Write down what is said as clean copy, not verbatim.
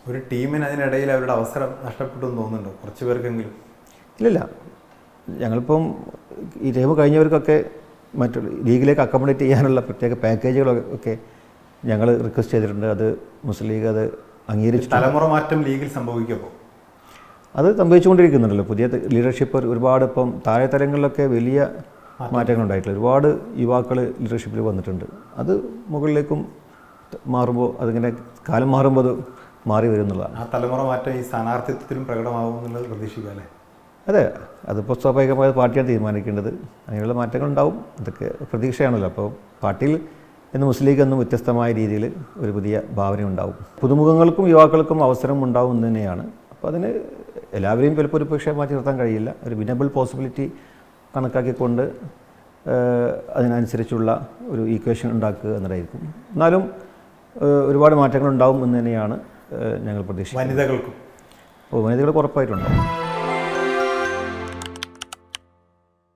ഒരു ടീമിന് അതിനിടയിൽ അവരുടെ അവസരം നഷ്ടപ്പെട്ടു എന്ന് തോന്നുന്നുണ്ടോ കുറച്ച് പേർക്കെങ്കിലും? ഇല്ലില്ല, ഞങ്ങളിപ്പം ഈ ടൈം കഴിഞ്ഞവർക്കൊക്കെ മറ്റു ലീഗിലേക്ക് അക്കോമഡേറ്റ് ചെയ്യാനുള്ള പ്രത്യേക പാക്കേജുകളൊക്കെ ഞങ്ങൾ റിക്വസ്റ്റ് ചെയ്തിട്ടുണ്ട്. അത് മുസ്ലിം ലീഗ് അത് അംഗീകരിച്ചു. തലമുറ മാറ്റം ലീഗിൽ സംഭവിക്കുമ്പോൾ അത് സംഭവിച്ചുകൊണ്ടിരിക്കുന്നുണ്ടല്ലോ. പുതിയ ലീഡർഷിപ്പ് ഒരുപാട് ഇപ്പം താഴെ തലങ്ങളിലൊക്കെ വലിയ മാറ്റങ്ങളുണ്ടായിട്ടില്ല. ഒരുപാട് യുവാക്കൾ ലീഡർഷിപ്പിൽ വന്നിട്ടുണ്ട്. അത് മുകളിലേക്കും മാറുമ്പോൾ അതിങ്ങനെ കാലം മാറുമ്പോൾ അത് മാറി വരും എന്നുള്ളതാണ്. ആ തലമുറ മാറ്റം ഈ സ്ഥാനാർത്ഥിത്വത്തിലും പ്രകടമാകും എന്നുള്ളത് പ്രതീക്ഷിക്കുക അല്ലേ? അതെ, അതിപ്പോൾ സ്വാഭാവികമായ പാർട്ടിയാണ് തീരുമാനിക്കേണ്ടത്. അങ്ങനെയുള്ള മാറ്റങ്ങളുണ്ടാവും, ഇതൊക്കെ പ്രതീക്ഷയാണല്ലോ. അപ്പോൾ പാർട്ടിയിൽ ഇന്ന് മുസ്ലിം ലീഗ് എന്നും വ്യത്യസ്തമായ രീതിയിൽ ഒരു പുതിയ ഭാവന ഉണ്ടാവും. പുതുമുഖങ്ങൾക്കും യുവാക്കൾക്കും അവസരം ഉണ്ടാവും എന്ന് തന്നെയാണ്. അപ്പോൾ അതിന് എല്ലാവരെയും ചിലപ്പോൾ ഒരു പക്ഷേ മാറ്റി നിർത്താൻ കഴിയില്ല. ഒരു വിനബിൾ പോസിബിലിറ്റി കണക്കാക്കിക്കൊണ്ട് അതിനനുസരിച്ചുള്ള ഒരു ഈക്വേഷൻ ഉണ്ടാക്കുക എന്നതായിരിക്കും. എന്നാലും ഒരുപാട് മാറ്റങ്ങൾ ഉണ്ടാവും എന്ന് തന്നെയാണ് ഞങ്ങൾ പ്രതീക്ഷിക്കുന്നത്. വനിതകൾക്കും വനിതകൾക്ക് ഉറപ്പായിട്ടുണ്ടാവും.